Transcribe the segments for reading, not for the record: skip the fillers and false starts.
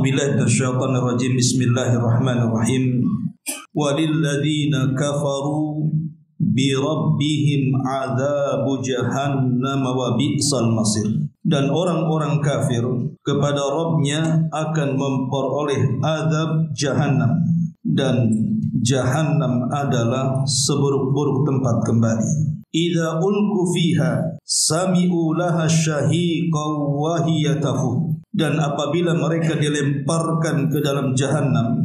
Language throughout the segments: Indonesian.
billahi minasyaitonir rajim. Bismillahirrahmanirrahim. Walilladzina kafaru bi rabbihim adzabu jahannam wa bi'sal masir. Dan orang-orang kafir kepada Rabbnya akan memperoleh azab jahannam, dan jahannam adalah seburuk-buruk tempat kembali. Idza ulqu fiha sami'u laha syahiqan wa hiya tafur. Dan apabila mereka dilemparkan ke dalam jahannam,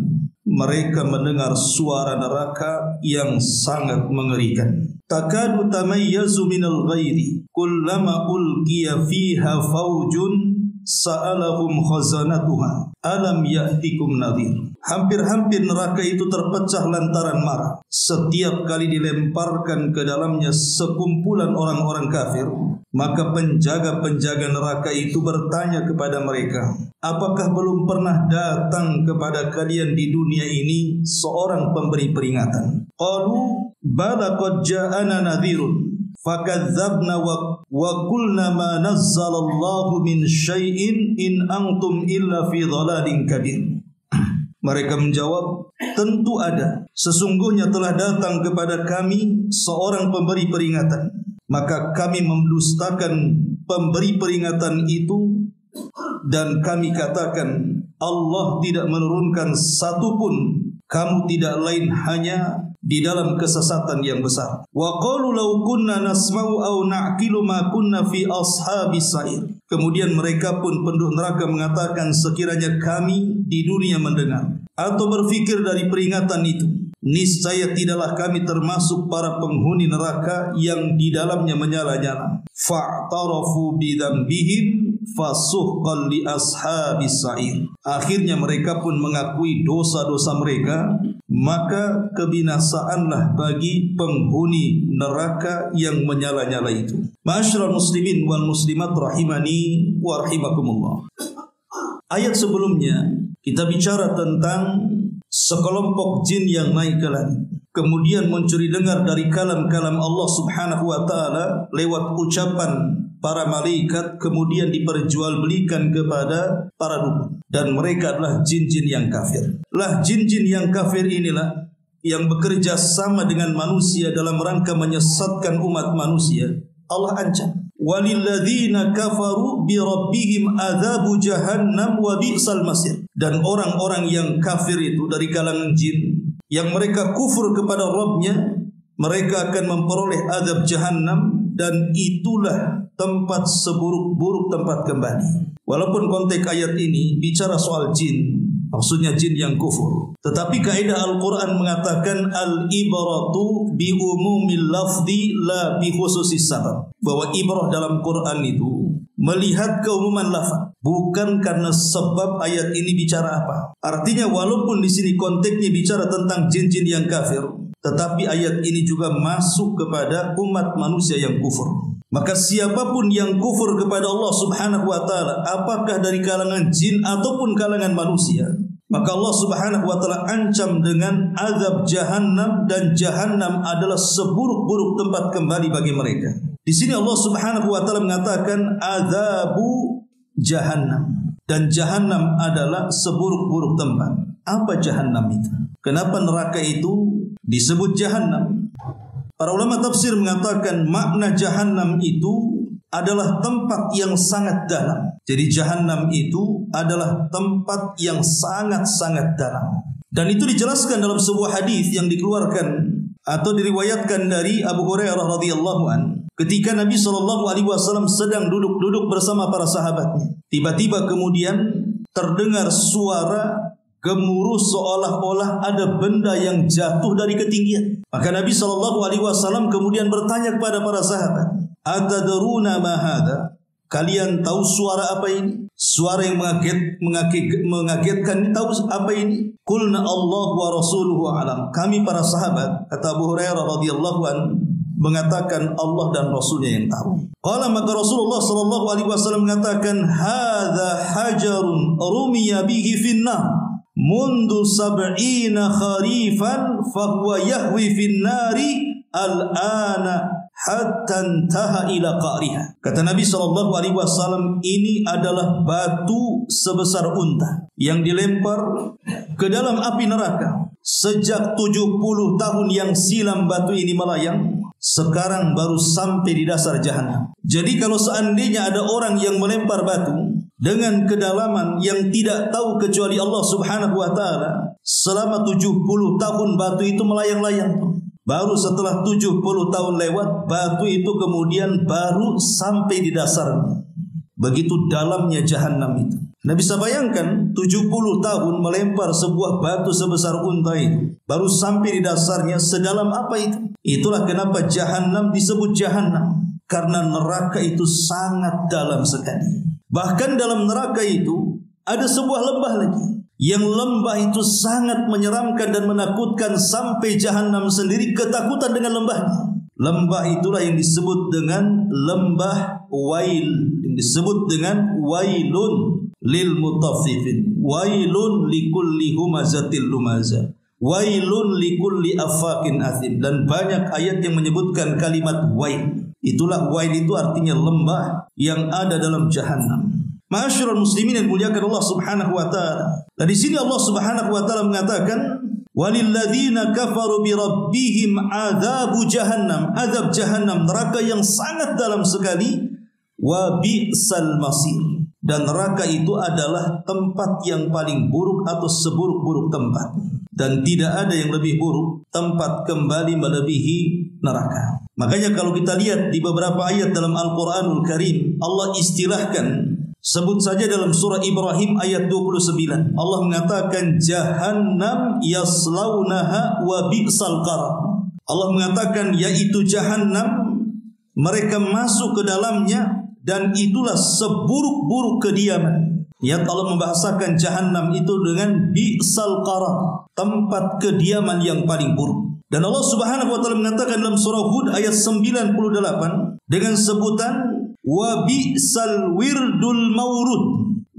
mereka mendengar suara neraka yang sangat mengerikan. Takadu tamayyazu minal ghairi kullama ulqiya fiha faujun sa'alahum khazanatuha alam ya'tikum nadhir. Hampir-hampir neraka itu terpecah lantaran marah. Setiap kali dilemparkan ke dalamnya sekumpulan orang-orang kafir, maka penjaga-penjaga neraka itu bertanya kepada mereka, apakah belum pernah datang kepada kalian di dunia ini seorang pemberi peringatan? Qalu bala qad ja'ana nadhirun fakadzabna wa qulna ma nazzalallahu min syai'in in antum illa fi dhalalin kabir. Mereka menjawab, tentu ada. Sesungguhnya telah datang kepada kami seorang pemberi peringatan. Maka kami mendustakan pemberi peringatan itu, dan kami katakan Allah tidak menurunkan satupun, kamu tidak lain hanya di dalam kesesatan yang besar. Wa qalu law kunna nasma'u aw na'qilu ma kunna fi ashabis sa'ir. Kemudian mereka pun penduduk neraka mengatakan, sekiranya kami di dunia mendengar atau berfikir dari peringatan itu, niscaya tidaklah kami termasuk para penghuni neraka yang di dalamnya menyala-nyala. Fa'tarafu bidzambihim fasuhqan li ashabis sa'ir. Akhirnya mereka pun mengakui dosa-dosa mereka, maka kebinasaanlah bagi penghuni neraka yang menyala-nyala itu. Ma'asyiral muslimin wal muslimat rahimani wa rahimakumullah. Ayat sebelumnya kita bicara tentang sekelompok jin yang naik ke langit, kemudian mencuri dengar dari kalam-kalam Allah Subhanahu wa taala lewat ucapan para malaikat, kemudian diperjualbelikan kepada para dukun, dan mereka adalah jin-jin yang kafir. Lah jin-jin yang kafir inilah yang bekerja sama dengan manusia dalam rangka menyesatkan umat manusia. Allah ancam, walilladzina kafaru bi rabbihim adzabu jahannam wa bi'sal masir. Dan orang-orang yang kafir itu dari kalangan jin, yang mereka kufur kepada Rabbnya, mereka akan memperoleh azab jahannam, dan itulah tempat seburuk-buruk tempat kembali. Walaupun konteks ayat ini bicara soal jin, maksudnya jin yang kufur, tetapi kaidah Al-Quran mengatakan al-ibratu bi umumil lafzi la bi khususis sabab. Bahwa ibrah dalam Quran itu melihat keumuman lafaz, bukan karena sebab ayat ini bicara apa. Artinya walaupun di sini konteksnya bicara tentang jin-jin yang kafir, tetapi ayat ini juga masuk kepada umat manusia yang kufur. Maka siapapun yang kufur kepada Allah Subhanahu wa taala, apakah dari kalangan jin ataupun kalangan manusia, maka Allah Subhanahu wa taala ancam dengan azab jahannam, dan jahannam adalah seburuk-buruk tempat kembali bagi mereka. Di sini Allah Subhanahu wa taala mengatakan azabu jahannam, dan jahannam adalah seburuk-buruk tempat. Apa jahannam itu? Kenapa neraka itu disebut jahannam? Para ulama tafsir mengatakan makna jahannam itu adalah tempat yang sangat dalam. Jadi jahannam itu adalah tempat yang sangat-sangat dalam. Dan itu dijelaskan dalam sebuah hadis yang dikeluarkan atau diriwayatkan dari Abu Hurairah radhiyallahu an. Ketika Nabi SAW sedang duduk-duduk bersama para sahabatnya, tiba-tiba kemudian terdengar suara gemuruh seolah-olah ada benda yang jatuh dari ketinggian. Maka Nabi SAW kemudian bertanya kepada para sahabat, atadruna ma hadza? Kalian tahu suara apa ini? Suara yang mengagetkan ini, tahu apa ini? Qulna Allah wa rasuluhu alam. Kami para sahabat, kata Abu Hurairah radhiyallahu an, mengatakan Allah dan Rasulnya yang tahu. Qala, maka Rasulullah SAW mengatakan, hadza hajarun rumiya bihi finnar mundu sab'ina kharifan fahuwa yahwi fin nari al-ana hatta intaha ila qa'riha. Kata Nabi SAW, ini adalah batu sebesar unta yang dilempar ke dalam api neraka. Sejak 70 tahun yang silam batu ini melayang, sekarang baru sampai di dasar jahanam. Jadi kalau seandainya ada orang yang melempar batu dengan kedalaman yang tidak tahu kecuali Allah Subhanahu wa taala, selama 70 tahun batu itu melayang-layang. Baru setelah 70 tahun lewat, batu itu kemudian baru sampai di dasarnya. Begitu dalamnya jahanam itu. Anda bisa bayangkan 70 tahun melempar sebuah batu sebesar unta itu, baru sampai di dasarnya, sedalam apa itu? Itulah kenapa jahanam disebut jahanam, karena neraka itu sangat dalam sekali. Bahkan dalam neraka itu ada sebuah lembah lagi, yang lembah itu sangat menyeramkan dan menakutkan sampai jahanam sendiri ketakutan dengan lembahnya. Lembah itulah yang disebut dengan lembah wail, yang disebut dengan wailun lil mutaffifin, wailun likulli humazatil lumaza, wailun likulli afakin athim. Dan banyak ayat yang menyebutkan kalimat wail. Itulah wail, itu artinya lembah yang ada dalam jahanam. Ma'asyiral muslimin yang dimuliakan Allah Subhanahu wa taala. Dan di sini Allah Subhanahu wa taala mengatakan, walilladzina kafaru bi rabbihim adzabu jahannam, azab jahannam, neraka yang sangat dalam sekali, wa bi'sal masir, dan neraka itu adalah tempat yang paling buruk atau seburuk-buruk tempat, dan tidak ada yang lebih buruk tempat kembali melebihi neraka. Makanya kalau kita lihat di beberapa ayat dalam Al-Qur'anul Karim, Allah istilahkan, sebut saja dalam surah Ibrahim ayat 29. Allah mengatakan jahannam yaslaunaha wa bi'sal qarar. Allah mengatakan yaitu jahannam, mereka masuk ke dalamnya dan itulah seburuk-buruk kediaman. Ya, Allah membahasakan jahannam itu dengan bi'sal qarar, tempat kediaman yang paling buruk. Dan Allah Subhanahu wa taala mengatakan dalam surah Hud ayat 98 dengan sebutan wa bi'sal wirdul maurud,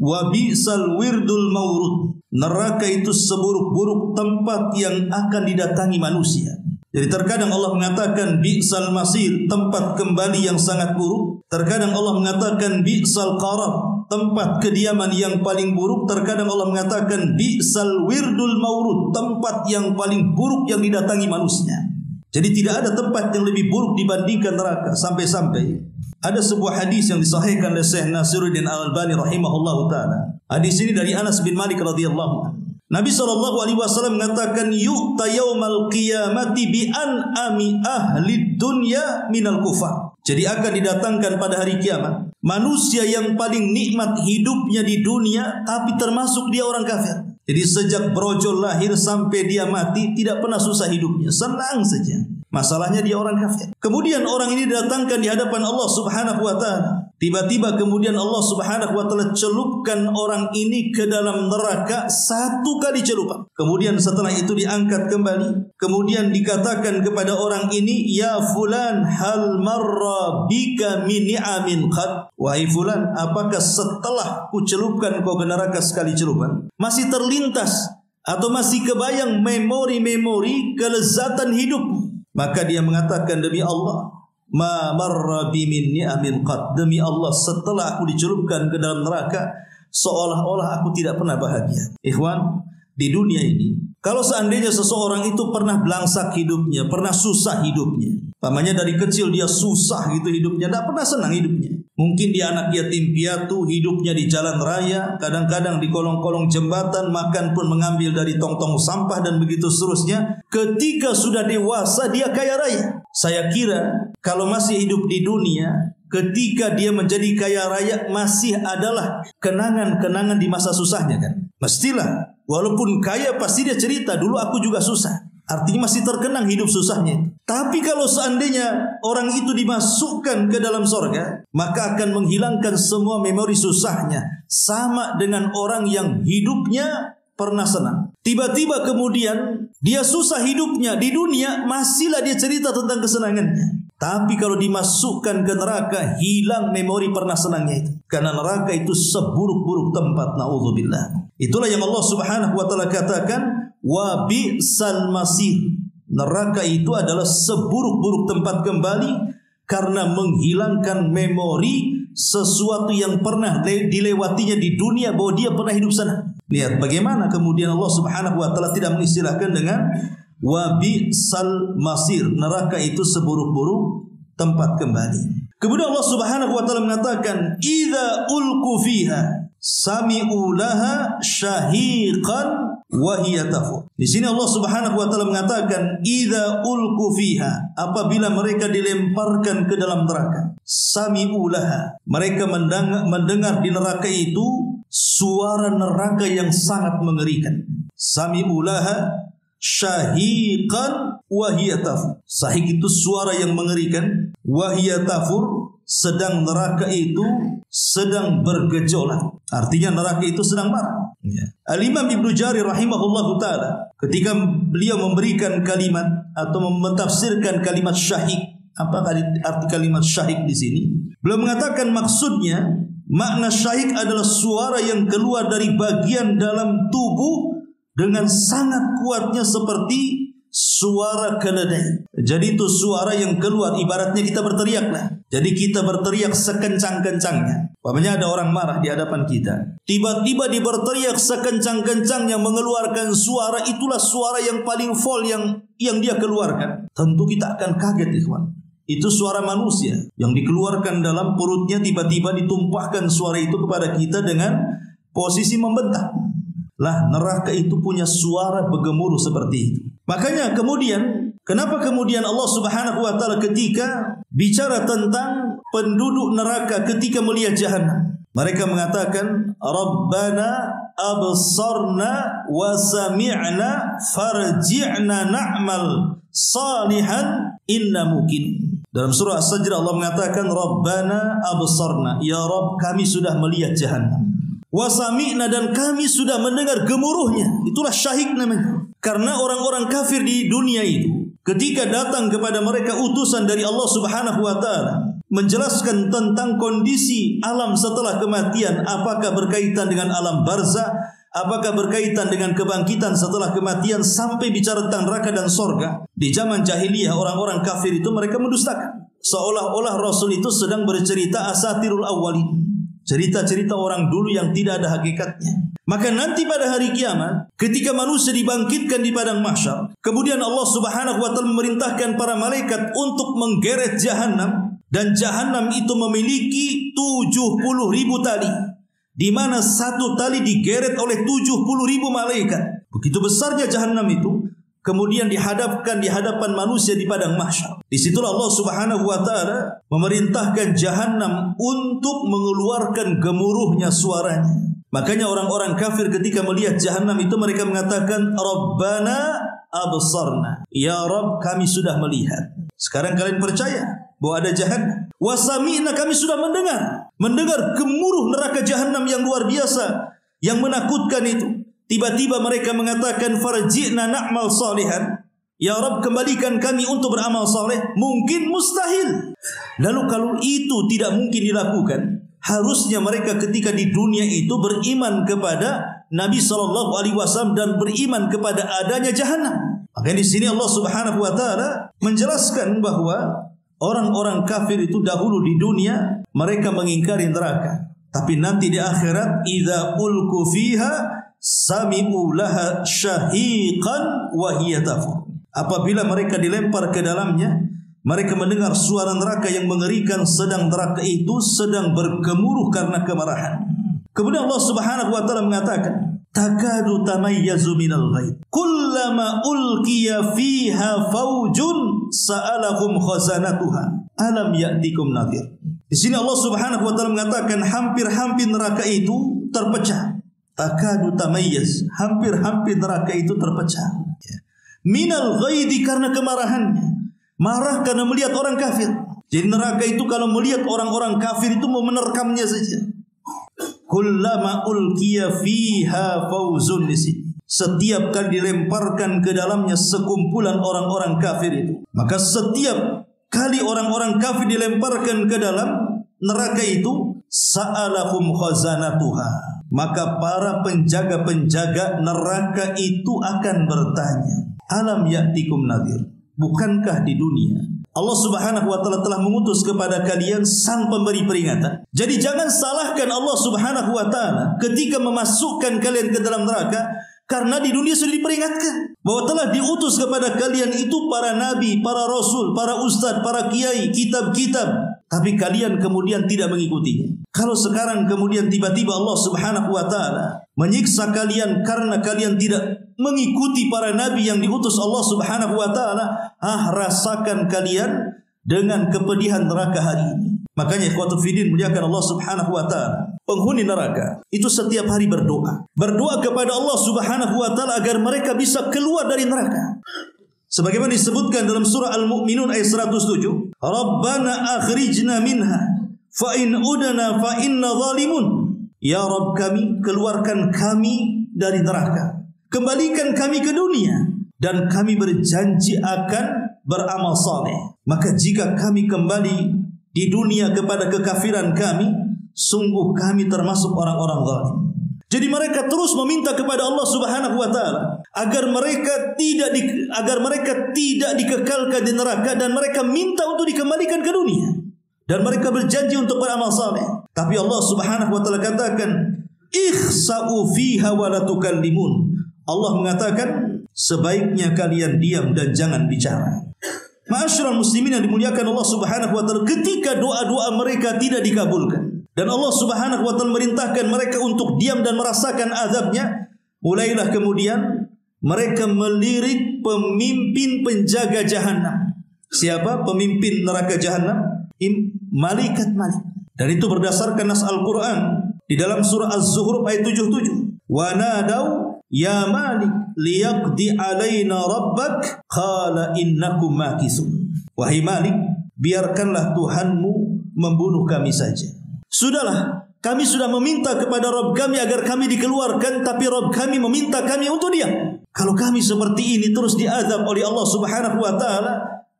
wa bi'sal wirdul maurud, neraka itu seburuk-buruk tempat yang akan didatangi manusia. Jadi terkadang Allah mengatakan bi'sal masir, tempat kembali yang sangat buruk. Terkadang Allah mengatakan bi'sal qarar, tempat kediaman yang paling buruk. Terkadang Allah mengatakan bi'sal wirdul maurud, tempat yang paling buruk yang didatangi manusia. Jadi tidak ada tempat yang lebih buruk dibandingkan neraka. Sampai-sampai ada sebuah hadis yang disahihkan oleh Syekh Nasiruddin Al-Albani rahimahullahu taala. Hadis ini dari Anas bin Malik radhiyallahu anhu. Nabi SAW mengatakan yu'ta yaumal qiyamati bi an'ami ahli dunya minal kufar. Jadi akan didatangkan pada hari kiamat manusia yang paling nikmat hidupnya di dunia, tapi termasuk dia orang kafir. Jadi sejak brojol lahir sampai dia mati tidak pernah susah hidupnya, senang saja. Masalahnya dia orang kafir. Kemudian orang ini didatangkan di hadapan Allah Subhanahu wa taala. Tiba-tiba kemudian Allah Subhanahu wa taala celupkan orang ini ke dalam neraka 1 kali celupan. Kemudian setelah itu diangkat kembali. Kemudian dikatakan kepada orang ini, ya fulan hal marra bika min ni'amin qad. Wahai fulan, apakah setelah ku celupkan kau ke neraka sekali celupan, masih terlintas atau masih kebayang memori-memori kelezatan hidup? Maka dia mengatakan, demi Allah, ma marra bi min ni'amin qad, demi Allah setelah aku dicelupkan ke dalam neraka seolah-olah aku tidak pernah bahagia. Ikhwan, di dunia ini kalau seandainya seseorang itu pernah belangsak hidupnya, pernah susah hidupnya, namanya dari kecil dia susah gitu hidupnya, tidak pernah senang hidupnya. Mungkin dia anak yatim piatu, hidupnya di jalan raya, kadang-kadang di kolong-kolong jembatan, makan pun mengambil dari tong-tong sampah dan begitu seterusnya. Ketika sudah dewasa dia kaya raya. Saya kira kalau masih hidup di dunia, ketika dia menjadi kaya raya masih adalah kenangan-kenangan di masa susahnya kan. Mestilah, walaupun kaya pasti dia cerita, dulu aku juga susah. Artinya masih terkenang hidup susahnya. Tapi kalau seandainya orang itu dimasukkan ke dalam sorga, maka akan menghilangkan semua memori susahnya. Sama dengan orang yang hidupnya pernah senang. Tiba-tiba kemudian dia susah hidupnya di dunia, masihlah dia cerita tentang kesenangannya. Tapi kalau dimasukkan ke neraka, hilang memori pernah senangnya itu. Karena neraka itu seburuk-buruk tempat, na'udzubillah. Itulah yang Allah Subhanahu wa taala katakan, wa bi'sal masir. Neraka itu adalah seburuk-buruk tempat kembali, karena menghilangkan memori sesuatu yang pernah dilewatinya di dunia bahwa dia pernah hidup sana. Lihat bagaimana kemudian Allah Subhanahu wa taala tidak mengistilahkan dengan wa bi'sal masir, neraka itu seburuk-buruk tempat kembali. Kemudian Allah Subhanahu wa taala mengatakan idza ulqu fiha sami'u laha syahiqan wa hiya tafur. Di sini Allah Subhanahu wa taala mengatakan idza ulqu fiha, apabila mereka dilemparkan ke dalam neraka, sami'u laha, mereka mendengar di neraka itu suara neraka yang sangat mengerikan. Sami'u laha syahiqan wa hiya tafur. Syahiq itu suara yang mengerikan, wa hiya tafur, sedang neraka itu sedang bergejolak. Artinya neraka itu sedang marah. Al-Imam Ibnu Jarir rahimahullahu taala ketika beliau memberikan kalimat atau mentafsirkan kalimat syahik, apa arti kalimat syahik di sini? Beliau mengatakan maksudnya makna syahik adalah suara yang keluar dari bagian dalam tubuh dengan sangat kuatnya seperti suara keledai. Jadi itu suara yang keluar, ibaratnya kita berteriak lah. Jadi kita berteriak sekencang-kencangnya. Umpamanya ada orang marah di hadapan kita, tiba-tiba dia berteriak sekencang-kencangnya mengeluarkan suara, itulah suara yang paling full yang dia keluarkan. Tentu kita akan kaget, ikhwan. Itu suara manusia yang dikeluarkan dalam perutnya, tiba-tiba ditumpahkan suara itu kepada kita dengan posisi membentak. Lah neraka itu punya suara bergemuruh seperti itu. Makanya kemudian kenapa kemudian Allah Subhanahu wa taala ketika bicara tentang penduduk neraka ketika melihat jahanam, mereka mengatakan Rabbana absarna wa sami'na farji'na na'mal salihan inna muqin. Dalam surah As-Sajdah Allah mengatakan Rabbana absarna, ya Rabb kami sudah melihat jahanam, wa sami'na, dan kami sudah mendengar gemuruhnya. Itulah syahik namanya. Karena orang-orang kafir di dunia itu ketika datang kepada mereka utusan dari Allah Subhanahu wa taala menjelaskan tentang kondisi alam setelah kematian, apakah berkaitan dengan alam barzakh, apakah berkaitan dengan kebangkitan setelah kematian, sampai bicara tentang neraka dan sorga. Di zaman jahiliyah orang-orang kafir itu mereka mendustakan, seolah-olah Rasul itu sedang bercerita asatirul awwalin, cerita-cerita orang dulu yang tidak ada hakikatnya. Maka nanti pada hari kiamat ketika manusia dibangkitkan di padang mahsyar, kemudian Allah Subhanahu wa taala memerintahkan para malaikat untuk menggeret jahanam, dan jahanam itu memiliki 70.000 tali, di mana satu tali digeret oleh 70.000 malaikat. Begitu besarnya jahanam itu, kemudian dihadapkan di hadapan manusia di padang mahsyar. Disitulah Allah Subhanahu wa taala memerintahkan jahanam untuk mengeluarkan gemuruhnya suaranya. Makanya orang-orang kafir ketika melihat jahanam itu mereka mengatakan Rabbana absarna, ya Rabb kami sudah melihat. Sekarang kalian percaya bahwa ada jahanam? Wa sami'na, kami sudah mendengar gemuruh neraka jahanam yang luar biasa, yang menakutkan itu. Tiba-tiba mereka mengatakan farji'na na'mal salihan, ya Rabb kembalikan kami untuk beramal saleh. Mungkin mustahil. Lalu kalau itu tidak mungkin dilakukan, harusnya mereka ketika di dunia itu beriman kepada Nabi SAW dan beriman kepada adanya jahanam. Makanya di sini Allah Subhanahu wa taala menjelaskan bahwa orang-orang kafir itu dahulu di dunia mereka mengingkari neraka, tapi nanti di akhirat idza ulqu fiha sami'u laha syahiqan wa hiya tafur. Apabila mereka dilempar ke dalamnya, mereka mendengar suara neraka yang mengerikan, sedang neraka itu sedang bergemuruh karena kemarahan. Kemudian Allah Subhanahu wa taala mengatakan, takadu tamayyazu minal ghaib. Kullama ulqiya fiha faujun sa'alahum khazanatuha alam ya'tikum nadhir. Di sini Allah Subhanahu wa taala mengatakan hampir-hampir neraka itu terpecah. Takadu tamayyaz, hampir-hampir neraka itu terpecah. Minal ghaidi, karena kemarahannya. Marah karena melihat orang kafir. Jadi neraka itu kalau melihat orang-orang kafir itu mau menerkamnya saja. Kullama ulqiya fiha fauzun, di sini setiap kali dilemparkan ke dalamnya sekumpulan orang-orang kafir itu, maka setiap kali orang-orang kafir dilemparkan ke dalam neraka itu, sa'alahum khazanatuha, maka para penjaga-penjaga neraka itu akan bertanya, alam ya'tikum nadhir, bukankah di dunia Allah Subhanahu wa taala telah mengutus kepada kalian sang pemberi peringatan. Jadi jangan salahkan Allah Subhanahu wa taala ketika memasukkan kalian ke dalam neraka, karena di dunia sudah diperingatkan bahwa telah diutus kepada kalian itu para nabi, para rasul, para ustaz, para kiai, kitab-kitab, tapi kalian kemudian tidak mengikutinya. Kalau sekarang kemudian tiba-tiba Allah Subhanahu wa taala menyiksa kalian karena kalian tidak mengikuti para nabi yang diutus Allah Subhanahu wa taala, rasakan kalian dengan kepedihan neraka hari ini. Makanya ikhwatul fiddin muliakan Allah Subhanahu wa taala, penghuni neraka itu setiap hari berdoa kepada Allah Subhanahu wa taala agar mereka bisa keluar dari neraka. Sebagaimana disebutkan dalam surah Al-Mu'minun ayat 107, Rabbana akhrijna minha fa in udna fa inna zalimun. Ya Rabb kami, keluarkan kami dari neraka, kembalikan kami ke dunia, dan kami berjanji akan beramal saleh. Maka jika kami kembali di dunia kepada kekafiran kami, sungguh kami termasuk orang-orang zalim. Jadi mereka terus meminta kepada Allah Subhanahu wa taala agar mereka tidak dikekalkan di neraka, dan mereka minta untuk dikembalikan ke dunia, dan mereka berjanji untuk beramal saleh. Tapi Allah Subhanahu wa taala katakan, ikhsa'u fiha wa la tukallimun. Allah mengatakan, sebaiknya kalian diam dan jangan bicara. Ma'asyiral muslimin yang dimuliakan Allah Subhanahu wa taala, ketika doa-doa mereka tidak dikabulkan dan Allah Subhanahu wa taala merintahkan mereka untuk diam dan merasakan azabnya, mulailah kemudian mereka melirik pemimpin penjaga jahanam. Siapa pemimpin neraka jahanam? Malaikat-malaikat. Dan itu berdasarkan nas Al-Quran di dalam surah Az-Zuhruf ayat 77. Wa nadau ya Malik liyaqdi alaina rabbak qala innakum makisun. Wahai Malik, biarkanlah Tuhanmu membunuh kami saja. Sudahlah, kami sudah meminta kepada Rabb kami agar kami dikeluarkan, tapi Rabb kami meminta kami untuk diam. Kalau kami seperti ini terus diazab oleh Allah Subhanahu wa taala,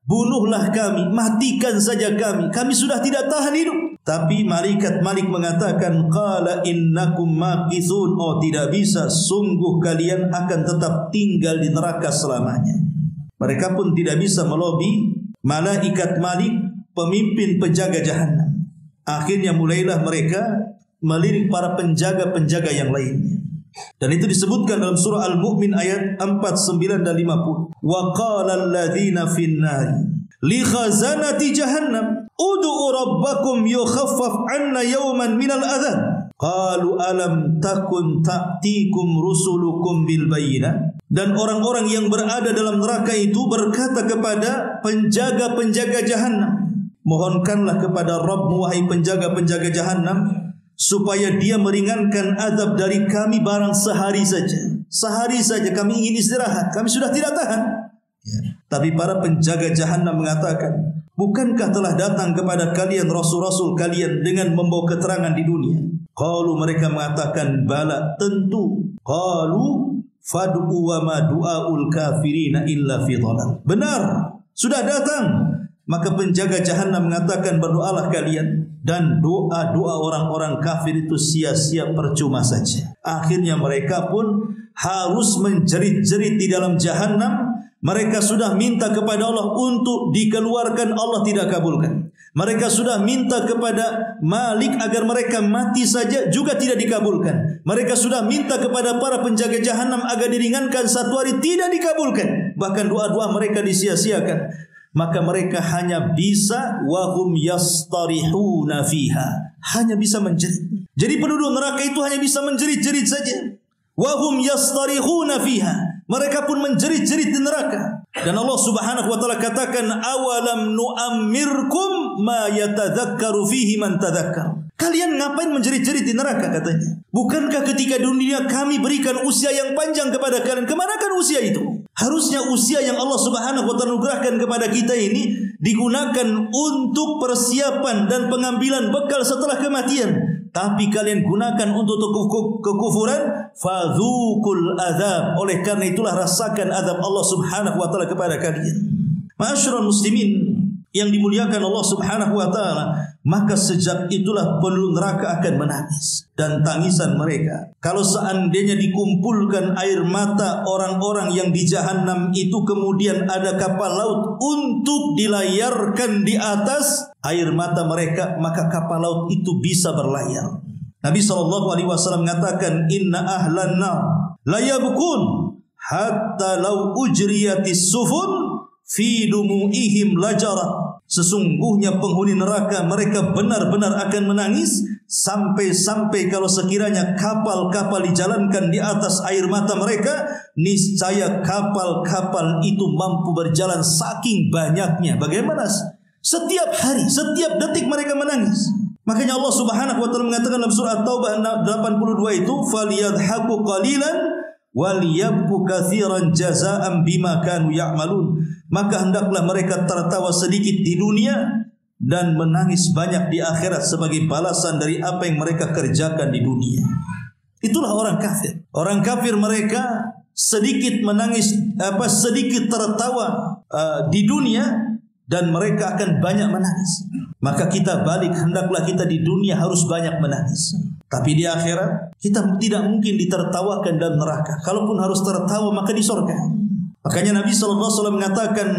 bunuhlah kami, matikan saja kami. Kami sudah tidak tahan hidup. Tapi malaikat Malik mengatakan, qala innakum makisun. Oh, tidak bisa, sungguh kalian akan tetap tinggal di neraka selamanya. Mereka pun tidak bisa melobi malaikat Malik, pemimpin penjaga jahanam. Akhirnya mulailah mereka melirik para penjaga-penjaga yang lainnya. Dan itu disebutkan dalam surah Al-Mu'min ayat 49 dan 50. Wa qala alladhina fin nari li khazanati jahannam ud'u rabbakum yukhaffaf 'anna yawman minal adzab. Qalu alam takun ta'tikum rusulukum bil bayyinat. Dan orang-orang yang berada dalam neraka itu berkata kepada penjaga-penjaga jahanam, mohonkanlah kepada Rabbmu wahai penjaga-penjaga jahanam, supaya dia meringankan azab dari kami barang sehari saja. Sehari saja kami ingin istirahat, kami sudah tidak tahan. Tapi para penjaga jahanam mengatakan, bukankah telah datang kepada kalian rasul-rasul kalian dengan membawa keterangan di dunia? Qalu, mereka mengatakan, bala, tentu. Qalu fad'u wa ma du'aul kafirina illa fi dhalal. Benar, sudah datang. Maka penjaga jahanam mengatakan, berdoalah kalian, dan doa-doa orang-orang kafir itu sia-sia, percuma saja. Akhirnya mereka pun harus menjerit-jerit di dalam jahanam. Mereka sudah minta kepada Allah untuk dikeluarkan, Allah tidak kabulkan. Mereka sudah minta kepada Malik agar mereka mati saja, juga tidak dikabulkan. Mereka sudah minta kepada para penjaga jahanam agar diringankan satu hari, tidak dikabulkan. Bahkan doa-doa mereka disia-siakan. Maka mereka hanya bisa wahum yastarihuna fiha, hanya bisa menjerit. Jadi penduduk neraka itu hanya bisa menjerit-jerit saja. Wahum yastarihuna fiha, mereka pun menjerit-jerit di neraka. Dan Allah Subhanahu wa taala katakan, awalam nu'ammirkum ma yatadzakkaru fihi man tadzakkar. Kalian ngapain menjerit-jerit di neraka, katanya? Bukankah ketika dunia kami berikan usia yang panjang kepada kalian? Kemanakan usia itu? Harusnya usia yang Allah Subhanahu wa taala anugerahkan kepada kita ini digunakan untuk persiapan dan pengambilan bekal setelah kematian. Tapi kalian gunakan untuk kekufuran, fadzuqul azab. Oleh karena itulah rasakan azab Allah Subhanahu wa taala kepada kalian. Ma'asyiral muslimin, yang dimuliakan Allah Subhanahu wa taala, maka sejak itulah penduduk neraka akan menangis. Dan tangisan mereka, kalau seandainya dikumpulkan air mata orang-orang yang di jahanam itu, kemudian ada kapal laut untuk dilayarkan di atas air mata mereka, maka kapal laut itu bisa berlayar. Nabi SAW mengatakan, inna ahlan nar la yabkun hatta law ujriyatis sufun fi dumu'ihim lajarat. Sesungguhnya penghuni neraka, mereka benar-benar akan menangis sampai-sampai kalau sekiranya kapal-kapal dijalankan di atas air mata mereka, niscaya kapal-kapal itu mampu berjalan saking banyaknya. Bagaimana? Setiap hari, setiap detik mereka menangis. Makanya Allah Subhanahu wa taala mengatakan dalam surah At-Taubah 82 itu, "Falyadhaku qalilan waliyabku katsiran jazaa'an bima kanu ya'malun." Maka hendaklah mereka tertawa sedikit di dunia dan menangis banyak di akhirat sebagai balasan dari apa yang mereka kerjakan di dunia. Itulah orang kafir. Orang kafir mereka sedikit menangis, sedikit tertawa di dunia, dan mereka akan banyak menangis. Maka kita balik, hendaklah kita di dunia harus banyak menangis. Tapi di akhirat kita tidak mungkin ditertawakan dalam neraka. Kalaupun harus tertawa maka di surga. Makanya Nabi SAW mengatakan,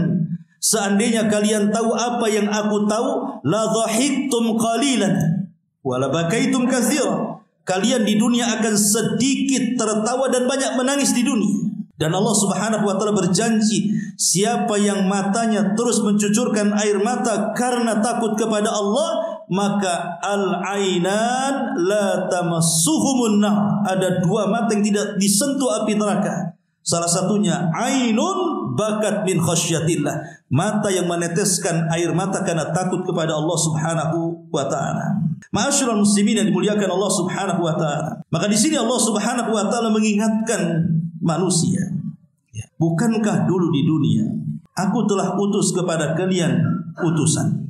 seandainya kalian tahu apa yang aku tahu, la dhahiktum qalilan wa la bakaitum katsira. Kalian di dunia akan sedikit tertawa dan banyak menangis di dunia. Dan Allah Subhanahu wa taala berjanji, siapa yang matanya terus mencucurkan air mata karena takut kepada Allah, maka al-ainan la tamassuhumun nar. Ada dua mata yang tidak disentuh api neraka. Salah satunya ainun bakat min khasyatillah, mata yang meneteskan air mata karena takut kepada Allah Subhanahu wa taala. Ma'asyiral muslimin yang dimuliakan Allah Subhanahu wa taala. Maka di sini Allah Subhanahu wa taala mengingatkan manusia, bukankah dulu di dunia aku telah utus kepada kalian utusan?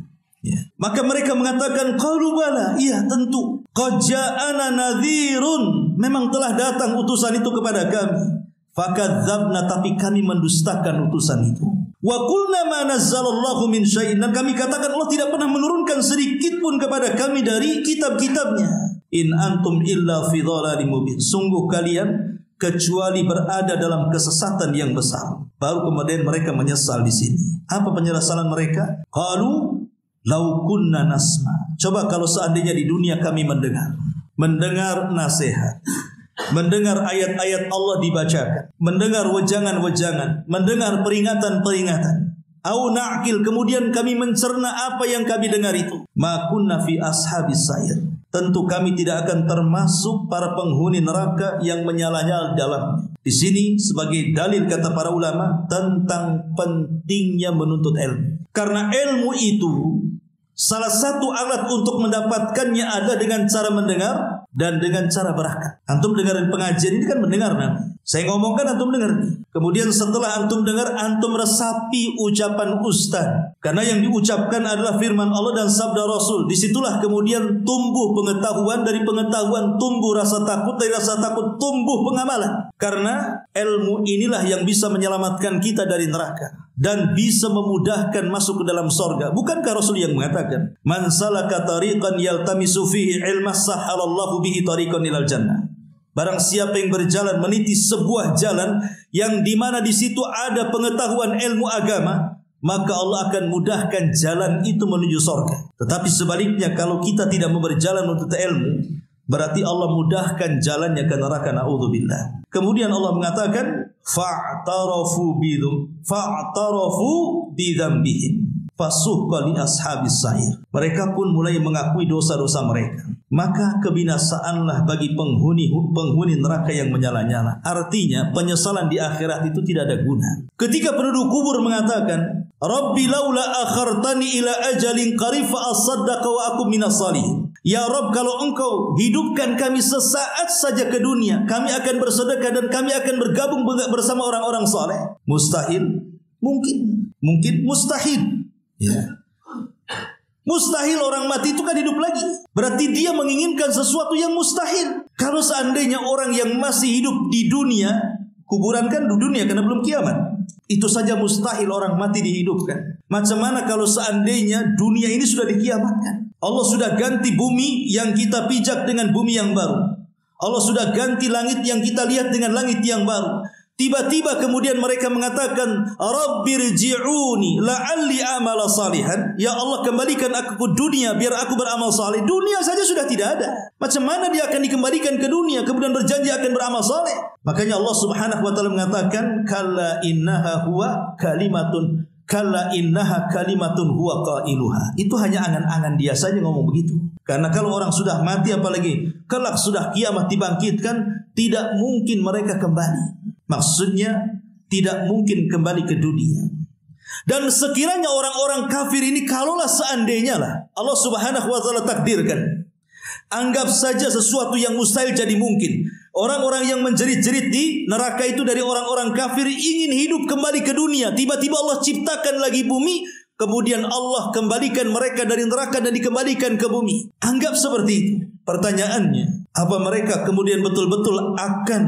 Maka mereka mengatakan, qalu bala, iya tentu. Qad ja'ana nadhirun, memang telah datang utusan itu kepada kami. Fakadzabna, tapi kami mendustakan utusan itu. Wa qulna ma nazzalallahu min syai'in, dan kami katakan Allah tidak pernah menurunkan sedikit pun kepada kami dari kitab-kitabnya. In antum illa fi dhalalim mubin, sungguh kalian kecuali berada dalam kesesatan yang besar. Baru kemudian mereka menyesal di sini. Apa penyesalan mereka? Qalu law kunna nasma. Coba kalau seandainya di dunia kami mendengar nasihat, mendengar ayat-ayat Allah dibacakan, mendengar wejangan-wejangan, mendengar peringatan-peringatan. Au na'qil, kemudian kami mencerna apa yang kami dengar itu. Ma kunna fi ashabis sa'ir, tentu kami tidak akan termasuk para penghuni neraka yang menyala-nyala dalamnya. Di sini sebagai dalil kata para ulama tentang pentingnya menuntut ilmu. Karena ilmu itu salah satu alat untuk mendapatkannya ada dengan cara mendengar dan dengan cara berakal. Antum dengarin pengajian ini kan mendengar namanya. Saya ngomongkan antum dengar. Kemudian setelah antum dengar, antum resapi ucapan ustaz. Karena yang diucapkan adalah firman Allah dan sabda Rasul. Disitulah kemudian tumbuh pengetahuan, dari pengetahuan tumbuh rasa takut, dari rasa takut tumbuh pengamalan. Karena ilmu inilah yang bisa menyelamatkan kita dari neraka dan bisa memudahkan masuk ke dalam sorga. Bukankah Rasul yang mengatakan, man salaka tariqan yaltamisu fihi ilma sahhalallahu bihi tariqan ilal jannah. Barang siapa yang berjalan meniti sebuah jalan yang di mana di situ ada pengetahuan ilmu agama, maka Allah akan mudahkan jalan itu menuju sorga. Tetapi sebaliknya, kalau kita tidak mau berjalan menuntut ilmu, berarti Allah mudahkan jalannya ke neraka. Na'udzubillah. Kemudian Allah mengatakan, fa'tarafu bidzambihim fasuhqa li ashabis sa'ir. Mereka pun mulai mengakui dosa-dosa mereka. Maka kebinasaanlah bagi penghuni neraka yang menyala-nyala. Artinya penyesalan di akhirat itu tidak ada guna. Ketika penduduk kubur mengatakan, Rabbi laula akhartani ila ajalin qarib fa asaddaqa wa akum minas salihin. Ya Rabb, kalau engkau hidupkan kami sesaat saja ke dunia, kami akan bersedekah dan kami akan bergabung bersama orang-orang saleh. Mustahil? Mungkin mustahil. Ya. Mustahil orang mati itu kan hidup lagi. Berarti dia menginginkan sesuatu yang mustahil. Kalau seandainya orang yang masih hidup di dunia, kuburan kan di dunia karena belum kiamat. Itu saja mustahil orang mati dihidupkan. Macam mana kalau seandainya dunia ini sudah dikiamatkan? Allah sudah ganti bumi yang kita pijak dengan bumi yang baru. Allah sudah ganti langit yang kita lihat dengan langit yang baru. Tiba-tiba kemudian mereka mengatakan, Rabbirji'uni la'alli amala salihan. Ya Allah, kembalikan aku ke dunia biar aku beramal saleh. Dunia saja sudah tidak ada. Macam mana dia akan dikembalikan ke dunia kemudian berjanji akan beramal saleh? Makanya Allah Subhanahu wa taala mengatakan, Kalla innaha kalimatun huwa qailuha. Itu hanya angan-angan dia saja ngomong begitu. Karena kalau orang sudah mati, apalagi kelak sudah kiamat dibangkitkan, tidak mungkin mereka kembali. Maksudnya tidak mungkin kembali ke dunia. Dan sekiranya orang-orang kafir ini, kalaulah seandainya lah Allah Subhanahu wa taala takdirkan, anggap saja sesuatu yang mustahil jadi mungkin. Orang-orang yang menjerit-jerit di neraka itu dari orang-orang kafir ingin hidup kembali ke dunia. Tiba-tiba Allah ciptakan lagi bumi, kemudian Allah kembalikan mereka dari neraka dan dikembalikan ke bumi. Anggap seperti itu. Pertanyaannya, apa mereka kemudian betul-betul akan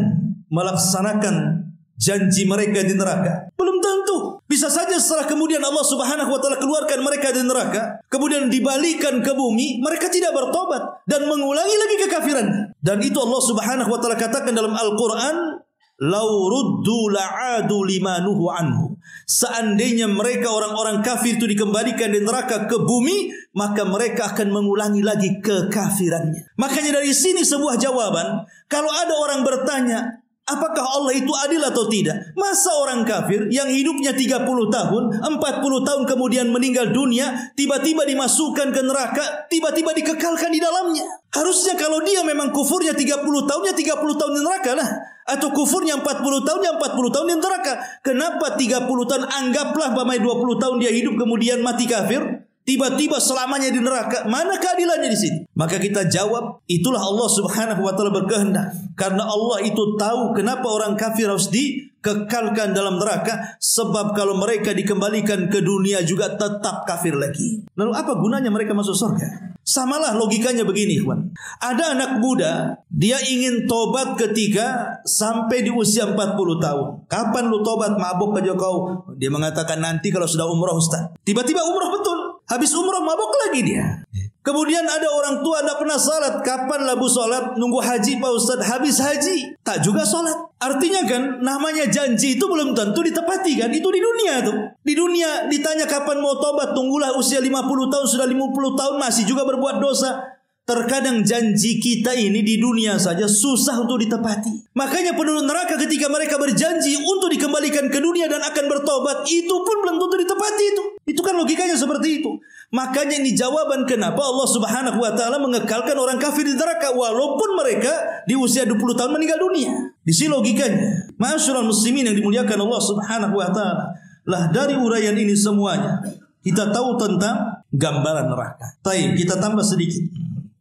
melaksanakan janji mereka di neraka? Belum tentu. Bisa saja setelah kemudian Allah Subhanahu wa taala keluarkan mereka dari neraka, kemudian dibalikan ke bumi, mereka tidak bertobat dan mengulangi lagi kekafiran. Dan itu Allah Subhanahu wa taala katakan dalam Al-Qur'an, "Lau ruddu la'adu limanuhu anhu." Seandainya mereka orang-orang kafir itu dikembalikan dari neraka ke bumi, maka mereka akan mengulangi lagi kekafirannya. Makanya dari sini sebuah jawaban, kalau ada orang bertanya, apakah Allah itu adil atau tidak? Masa orang kafir yang hidupnya 30 tahun, 40 tahun kemudian meninggal dunia, tiba-tiba dimasukkan ke neraka, tiba-tiba dikekalkan di dalamnya? Harusnya kalau dia memang kufurnya 30 tahun, ya 30 tahun di neraka lah. Atau kufurnya 40 tahun, ya 40 tahun di neraka. Kenapa 30 tahun? Anggaplah bahwa 20 tahun dia hidup kemudian mati kafir, tiba-tiba selamanya di neraka. Mana keadilannya di sini? Maka kita jawab, itulah Allah Subhanahu wa taala berkehendak. Karena Allah itu tahu kenapa orang kafir harus dikekalkan dalam neraka, sebab kalau mereka dikembalikan ke dunia juga tetap kafir lagi. Lalu apa gunanya mereka masuk surga? Samalah logikanya begini, ikhwan. Ada anak muda, dia ingin tobat ketika sampai di usia 40 tahun. Kapan lu tobat? Mabuk aja kau. Dia mengatakan nanti kalau sudah umrah, Ustaz. Tiba-tiba umrah betul. Habis umrah mabuk lagi dia. Kemudian ada orang tua tidak pernah salat. Kapan labu salat? Nunggu haji Pak Ustaz. Habis haji tak juga salat. Artinya kan namanya janji itu belum tentu ditepati kan. Itu di dunia tuh. Di dunia ditanya kapan mau tobat, tunggulah usia 50 tahun. Sudah 50 tahun masih juga berbuat dosa. Terkadang janji kita ini di dunia saja susah untuk ditepati. Makanya penduduk neraka ketika mereka berjanji untuk dikembalikan ke dunia dan akan bertobat, itu pun belum tentu ditepati itu. Itu kan logikanya seperti itu. Makanya ini jawaban kenapa Allah Subhanahu wa taala mengekalkan orang kafir di neraka walaupun mereka di usia 20 tahun meninggal dunia. Di sini logikanya. Ma'asyiral muslimin yang dimuliakan Allah Subhanahu wa taala. Lah dari uraian ini semuanya kita tahu tentang gambaran neraka. Baik, kita tambah sedikit.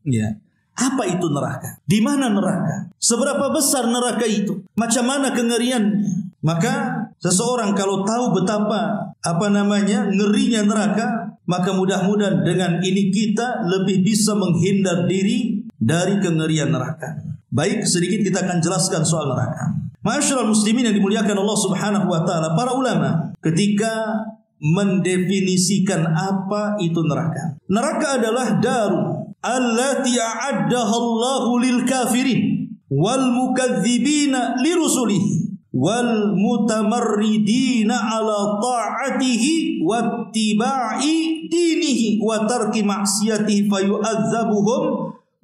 Ya. Apa itu neraka? Di mana neraka? Seberapa besar neraka itu? Macam mana kengeriannya? Maka seseorang kalau tahu betapa ngerinya neraka, maka mudah-mudahan dengan ini kita lebih bisa menghindar diri dari kengerian neraka. Baik, sedikit kita akan jelaskan soal neraka. Ma'asyiral muslimin yang dimuliakan Allah Subhanahu wa taala, para ulama ketika mendefinisikan apa itu neraka. Neraka adalah darun allati a'addaha Allahu lil kafirin wal mukadzibina lirusulihi wal mutamarridina ala ta'atihi wattiba'i dinihi wa tarki ma'siyatihi fayu'adzabuhum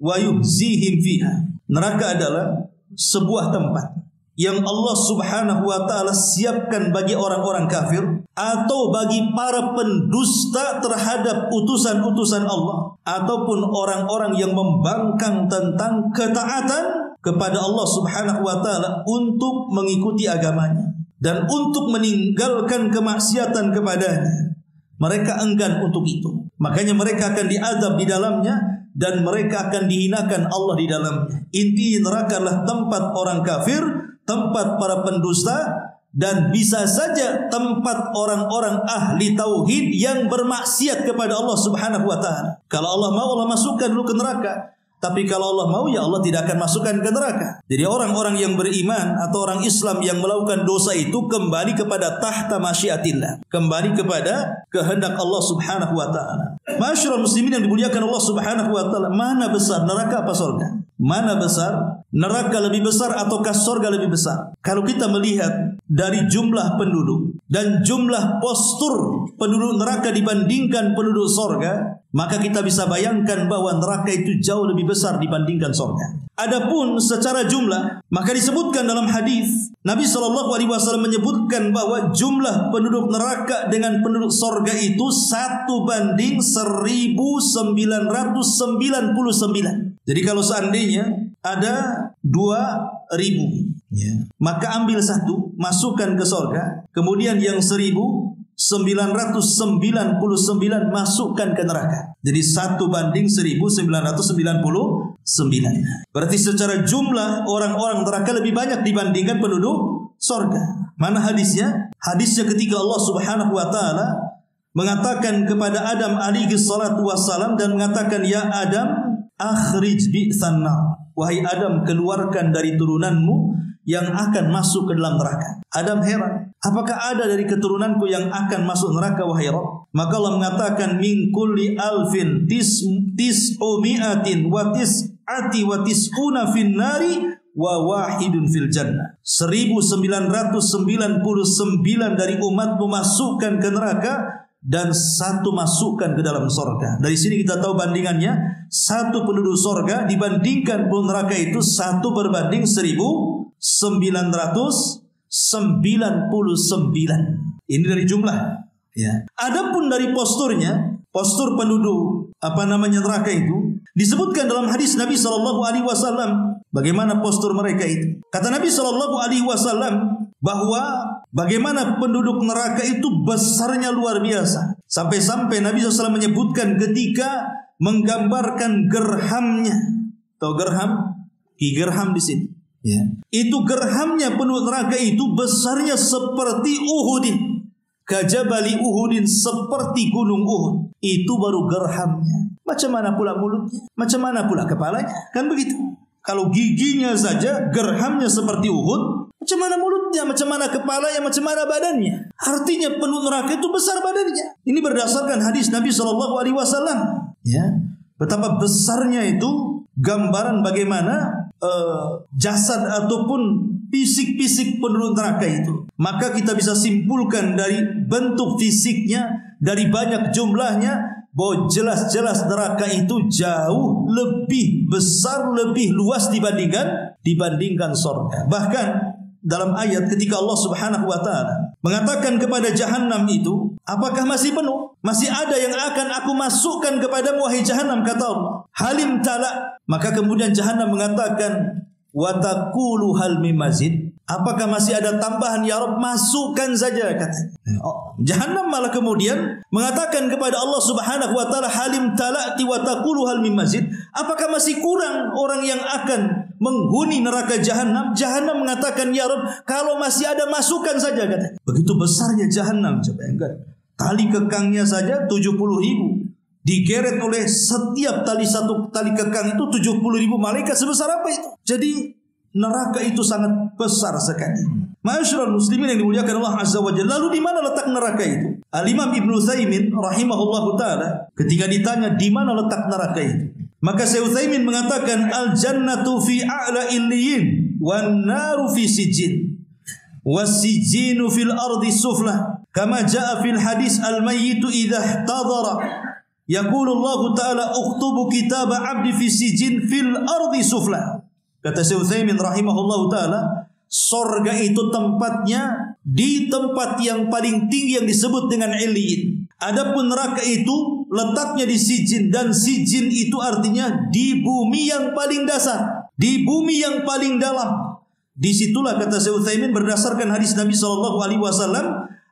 wa yuhzihim fiha. Neraka adalah sebuah tempat yang Allah Subhanahu wa taala siapkan bagi orang-orang kafir atau bagi para pendusta terhadap utusan-utusan Allah ataupun orang-orang yang membangkang tentang ketaatan kepada Allah Subhanahu wa taala untuk mengikuti agamanya dan untuk meninggalkan kemaksiatan kepadanya. Mereka enggan untuk itu. Makanya mereka akan diazab di dalamnya dan mereka akan dihinakan Allah di dalamnya. Inti neraka adalah tempat orang kafir, tempat para pendusta, dan bisa saja tempat orang-orang ahli tauhid yang bermaksiat kepada Allah Subhanahu wa taala. Kalau Allah mau, Allah masukkan dulu ke neraka. Tapi kalau Allah mau, ya Allah tidak akan masukkan ke neraka. Jadi orang-orang yang beriman atau orang Islam yang melakukan dosa itu kembali kepada tahta masyiatillah, kembali kepada kehendak Allah Subhanahu wa taala. Masyarul muslimin yang dimuliakan Allah Subhanahu wa taala, mana besar neraka apa surga? Mana besar? Neraka lebih besar ataukah surga lebih besar? Kalau kita melihat dari jumlah penduduk dan jumlah postur penduduk neraka dibandingkan penduduk surga, maka kita bisa bayangkan bahwa neraka itu jauh lebih besar dibandingkan surga. Adapun secara jumlah, maka disebutkan dalam hadis Nabi SAW menyebutkan bahwa jumlah penduduk neraka dengan penduduk surga itu 1:1999. Jadi kalau seandainya ada 2.000, ya, maka ambil satu, masukkan ke surga, kemudian yang 1.999 masukkan ke neraka. Jadi 1:1999. Berarti secara jumlah orang-orang neraka lebih banyak dibandingkan penduduk surga. Mana hadisnya? Hadisnya ketika Allah Subhanahu wa taala mengatakan kepada Adam alaihi salatu wassalam dan mengatakan, ya Adam, akhrij bi'san nar. Wahai Adam, keluarkan dari turunanmu yang akan masuk ke dalam neraka. Adam heran, apakah ada dari keturunanku yang akan masuk neraka wahai Rabb? Maka Allah mengatakan, min kulli alfin tis'umi'atin wa tis'ati wa tis'una fin nari wa wahidun fil jannah. 1999 dari umatmu masukkan ke neraka dan satu masukkan ke dalam surga. Dari sini kita tahu bandingannya, satu penduduk surga dibandingkan penduduk neraka itu 1 berbanding 1999. Ini dari jumlah, ya. Adapun dari posturnya, postur penduduk neraka itu disebutkan dalam hadis Nabi SAW. Bagaimana postur mereka itu? Kata Nabi SAW bahwa bagaimana penduduk neraka itu besarnya luar biasa. Sampai-sampai Nabi SAW menyebutkan ketika menggambarkan gerhamnya. Tahu gerham? Gerham di sini. Ya. Itu gerhamnya penduduk neraka itu besarnya seperti Uhudin. Kajabali Uhudin, seperti gunung Uhud. Itu baru gerhamnya. Macam mana pula mulutnya? Macam mana pula kepalanya? Kan begitu. Kalau giginya saja gerhamnya seperti Uhud, macam mana mulutnya, macam mana kepalanya, macam mana badannya? Artinya penduduk neraka itu besar badannya. Ini berdasarkan hadis Nabi SAW. Ya, betapa besarnya itu gambaran bagaimana jasad ataupun fisik-fisik penduduk neraka itu. Maka kita bisa simpulkan dari bentuk fisiknya, dari banyak jumlahnya, bahwa jelas-jelas neraka itu jauh lebih besar, lebih luas dibandingkan surga. Bahkan dalam ayat ketika Allah Subhanahu wa taala mengatakan kepada Jahannam itu, apakah masih penuh? Masih ada yang akan aku masukkan kepadamu wahai Jahannam, kata Allah. Halim tala. Maka kemudian Jahannam mengatakan, wa taqulu hal mim mazid. Apakah masih ada tambahan ya Rabb? Masukkan saja, katanya. Jahannam malah kemudian mengatakan kepada Allah Subhanahu wa taala, halim talati wa taqulu hal mim mazid. Apakah masih kurang orang yang akan menghuni neraka Jahannam? Jahannam mengatakan, ya Rabb, kalau masih ada masukkan saja, katanya. Begitu besarnya Jahannam, coba bayangkan. Tali kekangnya saja 70.000. Digeret oleh setiap satu tali kekang itu 70.000 malaikat. Sebesar apa itu? Jadi neraka itu sangat besar sekali. Ma'asyiral muslimin yang dimuliakan Allah Azza wa Jalla. Lalu di mana letak neraka itu? Al-Imam Ibnu Utsaimin rahimahullahu taala ketika ditanya di mana letak neraka itu, maka Syekh Utsaimin mengatakan, al-jannatu fi a'la illiyin wan naru fi sijjin was-sijjinu fil ardi sufla kama jaa fil hadis al-mayyitu idza ihtadara yaqulu Allah taala uktubu kitaba 'abdi fi sijjin fil ardi sufla. Kata Syekh Utsaimin rahimahullahu taala, surga itu tempatnya di tempat yang paling tinggi yang disebut dengan Illiyin. Adapun neraka itu letaknya di Sijin, dan Sijin itu artinya di bumi yang paling dasar, di bumi yang paling dalam. Disitulah kata Syekh Utsaimin berdasarkan hadis Nabi SAW,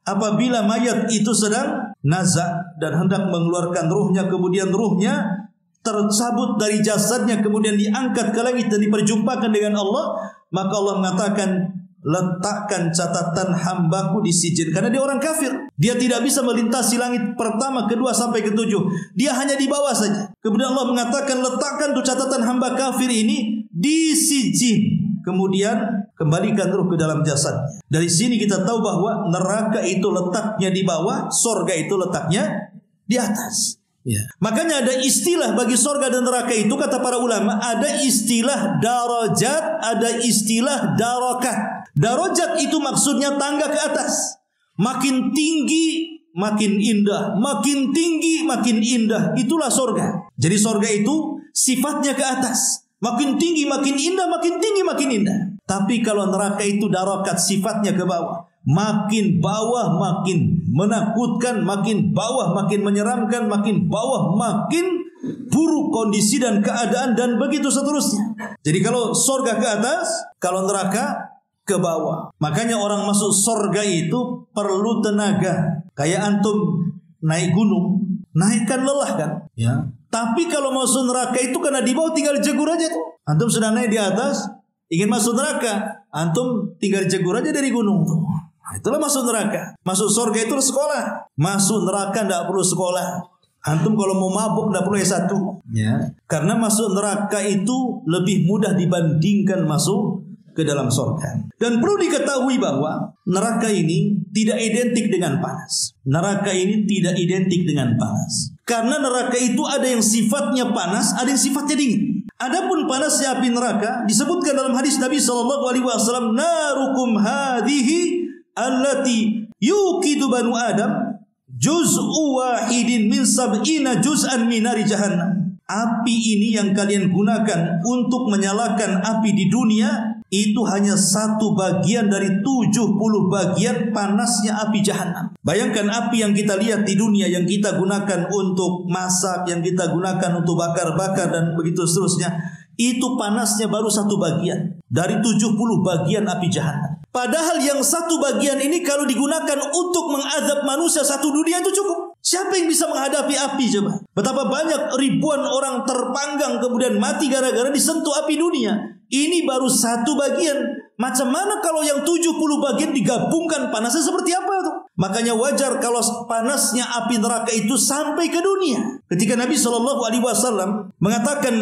apabila mayat itu sedang nazak dan hendak mengeluarkan ruhnya, kemudian ruhnya tercabut dari jasadnya, kemudian diangkat ke langit dan diperjumpakan dengan Allah, maka Allah mengatakan, letakkan catatan hambaku di sijin. Karena dia orang kafir. Dia tidak bisa melintasi langit pertama, kedua sampai ketujuh. Dia hanya di bawah saja. Kemudian Allah mengatakan, letakkan tuh catatan hamba kafir ini di sijin. Kemudian kembalikan ruh ke dalam jasadnya. Dari sini kita tahu bahwa neraka itu letaknya di bawah, surga itu letaknya di atas. Ya. Makanya ada istilah bagi surga dan neraka itu, kata para ulama, ada istilah darajat, ada istilah darakat. Darajat itu maksudnya tangga ke atas. Makin tinggi makin indah, makin tinggi makin indah. Itulah surga. Jadi surga itu sifatnya ke atas. Makin tinggi makin indah, makin tinggi makin indah. Tapi kalau neraka itu darakat, sifatnya ke bawah. Makin bawah makin menakutkan, makin bawah makin menyeramkan, makin bawah makin buruk kondisi dan keadaan, dan begitu seterusnya. Jadi kalau surga ke atas, kalau neraka ke bawah. Makanya orang masuk surga itu perlu tenaga. Kayak antum naik gunung, naik kan lelah kan? Ya. Tapi kalau masuk neraka itu karena di bawah tinggal jegur aja tuh. Antum sudah naik di atas, ingin masuk neraka, antum tinggal jegur aja dari gunung tuh. Nah, itulah masuk neraka. Masuk surga itu sekolah. Masuk neraka tidak perlu sekolah. Antum kalau mau mabuk tidak perlu S1. Ya. Karena masuk neraka itu lebih mudah dibandingkan masuk ke dalam surga. Dan perlu diketahui bahwa neraka ini tidak identik dengan panas. Neraka ini tidak identik dengan panas. Karena neraka itu ada yang sifatnya panas, ada yang sifatnya dingin. Adapun panasnya api neraka disebutkan dalam hadis Nabi SAW, narukum hadhihi allati yuqidu banu Adam juz'u wahidin min sab'ina juz'an min nari jahannam. Api ini yang kalian gunakan untuk menyalakan api di dunia itu hanya satu bagian dari 70 bagian panasnya api jahanam. Bayangkan api yang kita lihat di dunia, yang kita gunakan untuk masak, yang kita gunakan untuk bakar-bakar dan begitu seterusnya, itu panasnya baru satu bagian dari 70 bagian api jahanam. Padahal yang satu bagian ini kalau digunakan untuk mengazab manusia satu dunia itu cukup. Siapa yang bisa menghadapi api coba? Betapa banyak ribuan orang terpanggang kemudian mati gara-gara disentuh api dunia. Ini baru satu bagian. Macam mana kalau yang 70 bagian digabungkan, panasnya seperti apa itu? Makanya wajar kalau panasnya api neraka itu sampai ke dunia. Ketika Nabi SAW mengatakan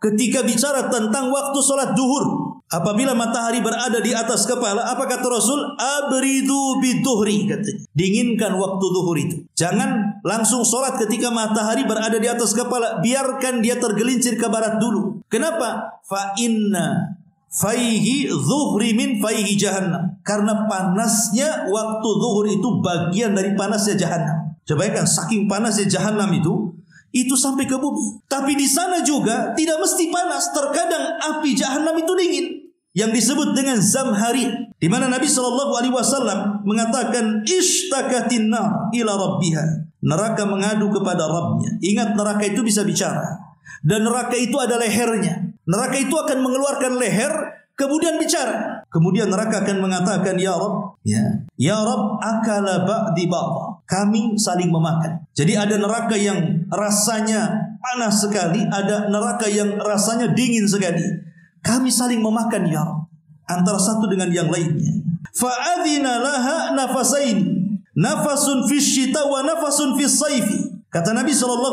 ketika bicara tentang waktu sholat duhur, apabila matahari berada di atas kepala, apa kata Rasul? Abridu biduhri, katanya. Dinginkan waktu duhur itu. Jangan langsung sholat ketika matahari berada di atas kepala. Biarkan dia tergelincir ke barat dulu. Kenapa? Fa inna faihi zuhri min faihi jahannam. Karena panasnya waktu zuhur itu bagian dari panasnya jahannam. Coba kan saking panasnya jahannam itu sampai ke bumi. Tapi di sana juga tidak mesti panas. Terkadang api jahannam itu dingin, yang disebut dengan zamharir, di mana Nabi SAW mengatakan ishtakatin nar ila rabbiha. Neraka mengadu kepada Rabbnya. Ingat, neraka itu bisa bicara. Dan neraka itu ada lehernya. Neraka itu akan mengeluarkan leher, kemudian bicara. Kemudian neraka akan mengatakan, ya Rabb, ya Rabb, akala ba'di ba'da. Kami saling memakan. Jadi ada neraka yang rasanya panas sekali, ada neraka yang rasanya dingin sekali. Kami saling memakan, ya Rabb, antara satu dengan yang lainnya. Fa'adhina laha nafasain, nafasun fis syita wa nafasun fis saifi. Kata Nabi SAW,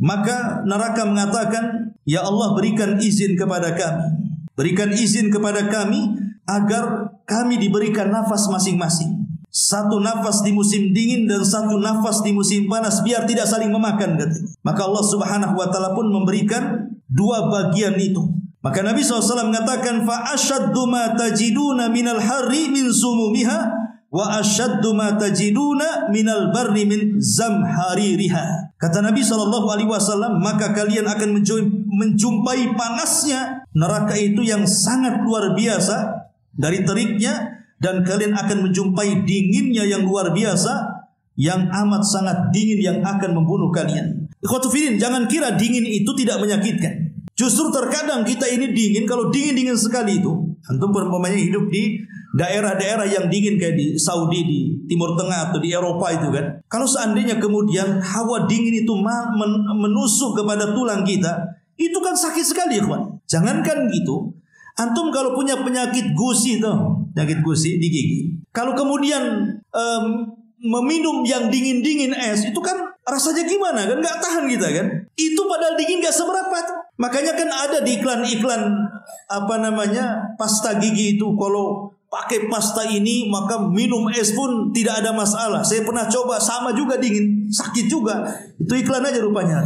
maka neraka mengatakan, ya Allah, berikan izin kepada kami. Berikan izin kepada kami agar kami diberikan nafas masing-masing. Satu nafas di musim dingin dan satu nafas di musim panas, biar tidak saling memakan, katanya. Maka Allah Subhanahu wa taala pun memberikan dua bagian itu. Maka Nabi SAW mengatakan, fa ashaddu ma tajiduna minal harri min sumumiha wa ashaddu ma tajiduna minal barri min zamhaririha. Kata Nabi SAW, maka kalian akan menjumpai panasnya neraka itu yang sangat luar biasa dari teriknya, dan kalian akan menjumpai dinginnya yang luar biasa, yang amat sangat dingin, yang akan membunuh kalian. Ikhwatu fillah, jangan kira dingin itu tidak menyakitkan. Justru terkadang kita ini dingin, kalau dingin-dingin sekali itu, antum umpamanya hidup di daerah-daerah yang dingin kayak di Saudi, di Timur Tengah atau di Eropa itu kan. Kalau seandainya kemudian hawa dingin itu menusuk kepada tulang kita, itu kan sakit sekali, kawan. Jangankan gitu, Antum kalau punya penyakit gusi tuh, penyakit gusi di gigi. Kalau kemudian meminum yang dingin-dingin es, itu kan rasanya gimana kan? Nggak tahan kita kan? Itu padahal dingin nggak seberapa tuh. Makanya kan ada di iklan-iklan pasta gigi itu, kalau pakai pasta ini maka minum es pun tidak ada masalah. Saya pernah coba, sama juga dingin, sakit juga. Itu iklan aja rupanya.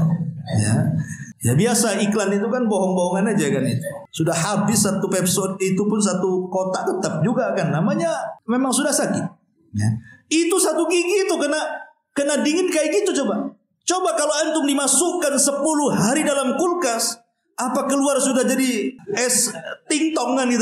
Ya biasa iklan itu kan bohong-bohongan aja kan itu. Sudah habis satu Pepsodent itu pun satu kotak tetap juga kan. Namanya memang sudah sakit. Ya. Itu satu gigi itu kena dingin kayak gitu coba. Coba kalau antum dimasukkan 10 hari dalam kulkas, apa keluar sudah jadi es tingtong kan gitu.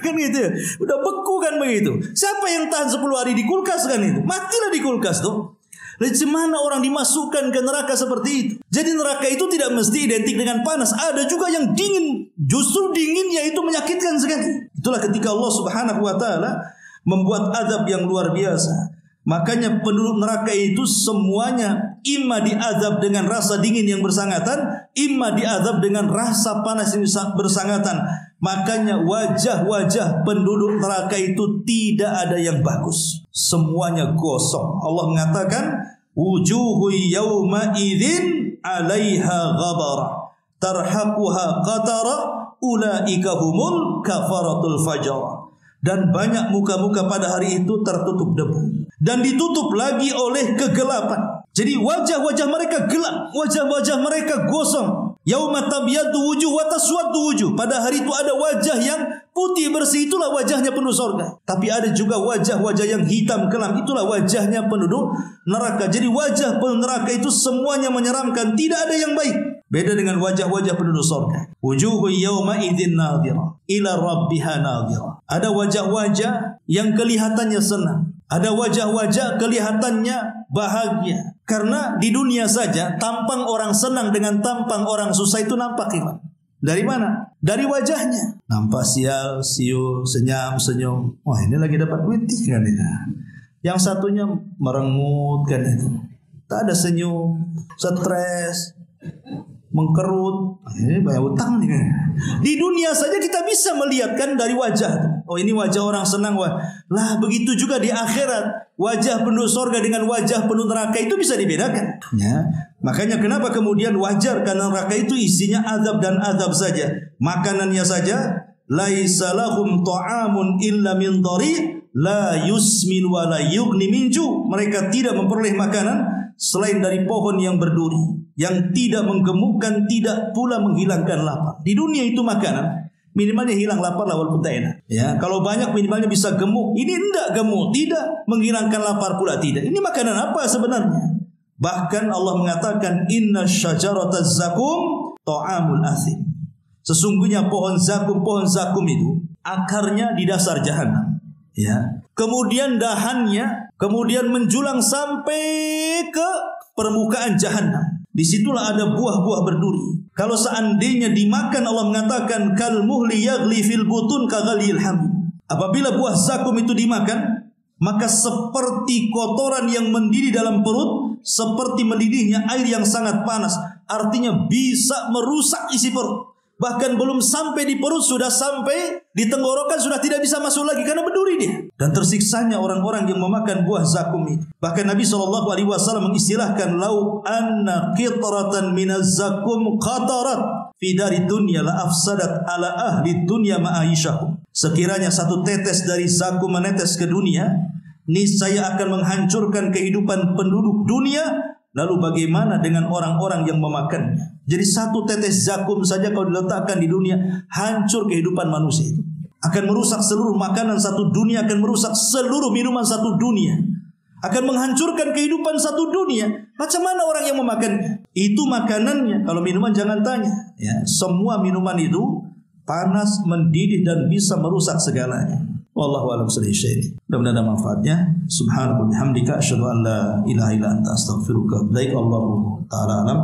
Kan gitu ya. Udah beku kan begitu. Siapa yang tahan 10 hari di kulkas kan itu? Matilah di kulkas tuh. Lalu gimana orang dimasukkan ke neraka seperti itu? Jadi neraka itu tidak mesti identik dengan panas. Ada juga yang dingin. Justru dinginnya itu menyakitkan sekali. Itulah ketika Allah Subhanahu wa ta'ala membuat azab yang luar biasa. Makanya penduduk neraka itu semuanya imma diazab dengan rasa dingin yang bersangatan, imma diazab dengan rasa panas yang bersangatan. Makanya wajah-wajah penduduk neraka itu tidak ada yang bagus. Semuanya gosong. Allah mengatakan, wujuhu yawma idzin 'alaiha ghabara tarhaquha qatara ulaika humul kafaratul fajr. Dan banyak muka-muka pada hari itu tertutup debu dan ditutup lagi oleh kegelapan. Jadi wajah-wajah mereka gelap, wajah-wajah mereka gosong. Yauma tabyaddu wujuh wa taswaddu wujuh. Pada hari itu ada wajah yang putih bersih, itulah wajahnya penduduk surga. Tapi ada juga wajah-wajah yang hitam kelam, itulah wajahnya penduduk neraka. Jadi wajah penduduk neraka itu semuanya menyeramkan, tidak ada yang baik. Beda dengan wajah-wajah penduduk surga. Wujuhu yawma idzin nadhira ila rabbiha nadhira. Ada wajah-wajah yang kelihatannya senang. Ada wajah-wajah kelihatannya bahagia. Karena di dunia saja tampang orang senang dengan tampang orang susah itu nampak, iman. Dari mana? Dari wajahnya. Nampak sial, siul, senyum, senyum. Wah, ini lagi dapat duit kan ini. Yang satunya merengut kan itu. Tak ada senyum, stres, mengkerut. Ini banyak utang nih kan. Di dunia saja kita bisa melihatkan dari wajah. Oh, ini wajah orang senang. Lah begitu juga di akhirat. Wajah penduduk surga dengan wajah penduduk neraka itu bisa dibedakan. Ya. Makanya kenapa kemudian wajar karena neraka itu isinya azab dan azab saja. Makanannya saja, laisa lahum ta'amun illa min dhari' la yusmin wa la yughni min ju'. Mereka tidak memperoleh makanan selain dari pohon yang berduri, yang tidak menggemukkan, tidak pula menghilangkan lapar. Di dunia itu makanan minimalnya hilang lapar lah walaupun tak enak. Ya, kalau banyak minimalnya bisa gemuk. Ini enggak gemuk, tidak menghilangkan lapar pula tidak. Ini makanan apa sebenarnya? Bahkan Allah mengatakan inna syajarataz zakum ta'amul asim. Sesungguhnya pohon zakum itu akarnya di dasar jahanam. Ya. Kemudian dahannya kemudian menjulang sampai ke permukaan jahanam. Disitulah ada buah-buah berduri. Kalau seandainya dimakan, Allah mengatakan kal muhli yaghli fil butun kaghalil hamim. Apabila buah zakum itu dimakan, maka seperti kotoran yang mendidih dalam perut, seperti mendidihnya air yang sangat panas. Artinya bisa merusak isi perut. Bahkan belum sampai di perut, sudah sampai di tenggorokan, sudah tidak bisa masuk lagi karena berduri dia. Dan tersiksanya orang-orang yang memakan buah zakum itu. Bahkan Nabi SAW mengistilahkan lau anna qitratan minaz zakum qatarat fi dari dunya la afsadat ala ahli dunya ma'aishahum. Sekiranya satu tetes dari zakum menetes ke dunia, niscaya akan menghancurkan kehidupan penduduk dunia. Lalu bagaimana dengan orang-orang yang memakannya? Jadi satu tetes zakum saja kalau diletakkan di dunia, hancur kehidupan manusia itu. Akan merusak seluruh makanan satu dunia, akan merusak seluruh minuman satu dunia. Akan menghancurkan kehidupan satu dunia. Macam mana orang yang memakannya? Itu makanannya. Kalau minuman jangan tanya. Ya, semua minuman itu panas, mendidih dan bisa merusak segalanya. Wallahu a'lam bishawab. Mudah-mudahan ada manfaatnya. Subhanallah bihamdika asyhadu an la ilaha illa anta astaghfiruka wa atubu ilaik. Allahu ta'ala alam.